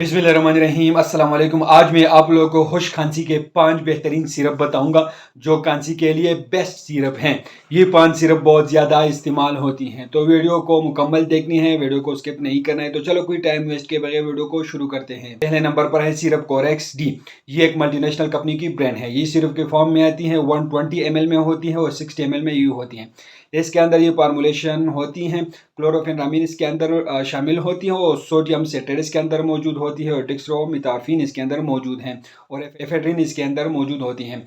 बिस्मिल्लाहिर्रहमानिर्रहीम अस्सलाम वालेकुम। आज मैं आप लोगों को खुश खांसी के 5 बेहतरीन सिरप बताऊंगा जो खांसी के लिए बेस्ट सिरप हैं। ये 5 सिरप बहुत ज़्यादा इस्तेमाल होती हैं, तो वीडियो को मुकम्मल देखनी है, वीडियो को स्किप नहीं करना है। तो चलो कोई टाइम वेस्ट के बगैर वीडियो को शुरू करते हैं। पहले नंबर पर है सिरप कोरेक्स डी। ये एक मल्टीनेशनल कंपनी की ब्रांड है। ये सिरप के फॉर्म में आती है, 120 ml में होती है और 60 ml में यू होती है। इसके अंदर ये फार्मूलेशन होती हैं, क्लोरोफेनामिन इसके अंदर शामिल होती है और सोडियम सिट्रेट इसके अंदर मौजूद होती है और डिक्सट्रोमिथार्फिन इसके अंदर मौजूद हैं और एफेड्रिन इसके अंदर मौजूद होती हैं।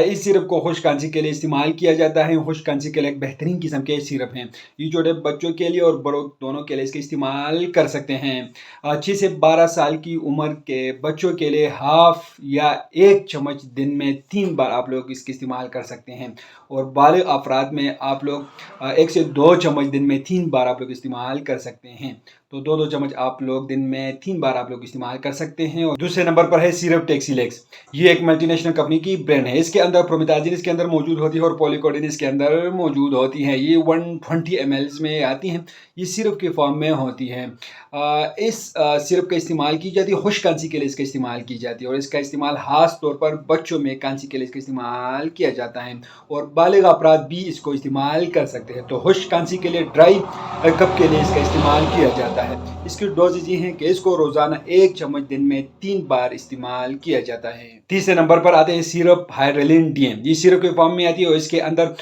इस सिरप को खुश्क खांसी के लिए इस्तेमाल किया जाता है। खुश्क खांसी के लिए एक बेहतरीन किस्म के सिरप हैं। ये छोटे बच्चों के लिए और बड़ों दोनों के लिए इसका इस्तेमाल कर सकते हैं। 6 से 12 साल की उम्र के बच्चों के लिए हाफ या 1 चम्मच दिन में 3 बार आप लोग इसका इस्तेमाल कर सकते हैं और बालिग अफराद में आप लोग 1 से 2 चम्मच दिन में 3 बार आप लोग इस्तेमाल कर सकते हैं। तो 2-2 चम्मच आप लोग दिन में 3 बार आप लोग इस्तेमाल कर सकते हैं। और दूसरे नंबर पर है सिरप टेक्सीलेक्स। ये एक मल्टीनेशनल कंपनी की ब्रांड है। इसके अंदर प्रोमिथाजिन इसके अंदर मौजूद होती है और पॉलीकोडिन इसके अंदर मौजूद होती है। ये 120 ml में आती हैं। ये सिरप के फॉर्म में होती है। इस सिरप का इस्तेमाल की जाती है, खुश्क खांसी के लिए इसका इस्तेमाल की जाती है और इसका इस्तेमाल खास तौर पर बच्चों में खांसी के लिए इसका इस्तेमाल किया जाता है और बालिग अफराद भी इसको इस्तेमाल कर सकते हैं। तो खुश्क खांसी के लिए ड्राई कप के लिए इसका इस्तेमाल किया जाता है। इसकी डोजेज ये हैं कि इसको रोजाना 1 चम्मच दिन में 3 बार इस्तेमाल किया जाता है। तीसरे नंबर पर आते हैं सिरप हाइड्रोलिन डीएम। ये सिरप के फॉर्म में आती है और इसके अंदर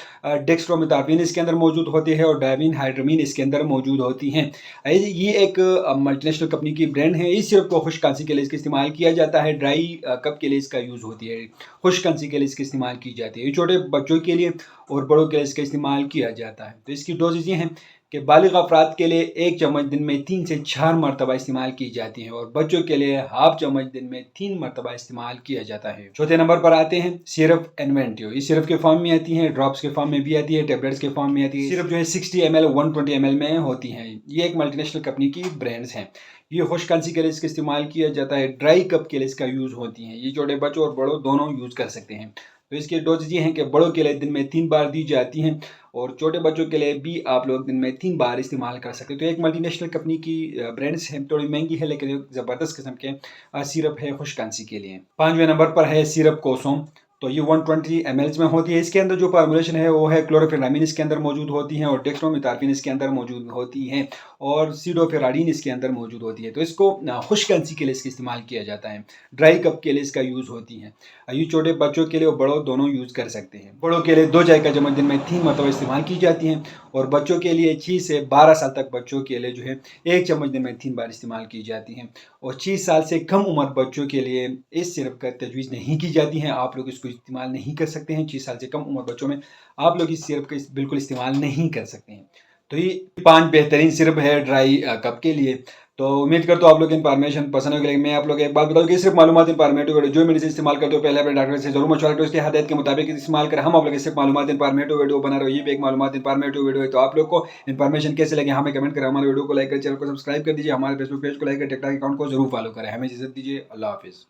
डेक्स्ट्रोमिथार्फिन इसके अंदर मौजूद होती है और डायविन हाइड्रोमिन इसके अंदर मौजूद होती हैं। ये एक मल्टीनेशनल कंपनी की ब्रांड है। इस सिरप को खुश्क खांसी के लिए इसका इस्तेमाल किया जाता है। ड्राई कप के लिए इसका यूज़ होती है। खुश्क खांसी के लिए इसका इस्तेमाल की जाती है। ये छोटे बच्चों के लिए और बड़ों के लिए इसका इस्तेमाल किया जाता है। तो इसकी डोजेज ये हैं कि बालिग अफराद के लिए 1 चम्मच दिन में 3 से 4 मरतबा इस्तेमाल की जाती है और बच्चों के लिए हाफ चम्मच दिन में 3 मरतबा इस्तेमाल किया जाता है। चौथे नंबर पर आते हैं सिरप इन्वेंटिव। ये सिरप के फॉर्म में आती है, ड्रॉप्स के फॉर्म में भी आती है, टेबलेट्स के फॉर्म में आती है। सिरप जो है 60 ml 120 ml में होती है। ये एक मल्टीनेशनल कंपनी की ब्रांड्स हैं। ये खुश्क खांसी के लिए इसका इस्तेमाल किया जाता है। ड्राई कप के लिए इसका यूज़ होती है। ये छोटे बच्चों और बड़ों दोनों यूज़ कर सकते हैं। तो इसके डोजेज ये हैं कि बड़ों के लिए दिन में 3 बार दी जाती हैं और छोटे बच्चों के लिए भी आप लोग दिन में 3 बार इस्तेमाल कर सकते हैं। तो एक मल्टीनेशनल कंपनी की ब्रांड्स हैं, थोड़ी महंगी है लेकिन एक ज़बरदस्त किस्म के सिरप है खुश्क खांसी के लिए। 5वें नंबर पर है सिरप कोसोम। तो ये 120 ml में होती है। इसके अंदर जो फार्मूलेशन है वो है क्लोरोफेनामिन इसके अंदर मौजूद होती है और डेक्स्ट्रोमिथार्फिन इसके अंदर मौजूद होती है और सीडोफेराडीन इसके अंदर मौजूद होती है। तो इसको खुश्क खांसी के लिए इसका इस्तेमाल किया जाता है। ड्राई कप के लिए इसका यूज़ होती है। ये छोटे बच्चों के लिए और बड़ों दोनों यूज़ कर सकते हैं। बड़ों के लिए 2 चाय का चम्मच दिन में 3 मरतबा इस्तेमाल की जाती हैं और बच्चों के लिए 6 से 12 साल तक बच्चों के लिए जो है 1 चम्मच दिन में 3 बार इस्तेमाल की जाती हैं और 6 साल से कम उम्र बच्चों के लिए इस सिरप का तजवीज़ नहीं की जाती है। आप लोग इसको इस्तेमाल नहीं कर सकते हैं। 6 साल से कम उम्र बच्चों में आप लोग इस सिरप का बिल्कुल इस्तेमाल नहीं कर सकते हैं। तो ये 5 बेहतरीन सिरप है ड्राई कप के लिए। तो उम्मीद करता हूँ आप लोग इन्फॉर्मेशन पसंद होगी। मैं आप लोग एक बात बताऊँ कि सिर्फ मालूमात इन्फॉर्मेटिव वीडियो जो मेडिसिन इस्तेमाल करते हो पहले अपने डॉक्टर से जरूर मशवरा करो, उसके हदायत के मुताबिक इस्तेमाल करें। हम आप लोग सिर्फ मालूमात इन्फॉर्मेटिव वीडियो बना रहे हो, ये भी एक मालूमात इन्फॉर्मेटिव वीडियो है। तो आप लोग को इन्फॉर्मेशन कैसे लगे हमें कमेंट करें, हमारे वीडियो को लाइक करें, चैनल को सब्सक्राइब कर दीजिए, हमारे फेसबुक पेज को लाइक करें, टिकटॉक अकाउंट को जरूर फॉलो करें। हमें इजाजत दीजिए। अल्लाह हाफिज़।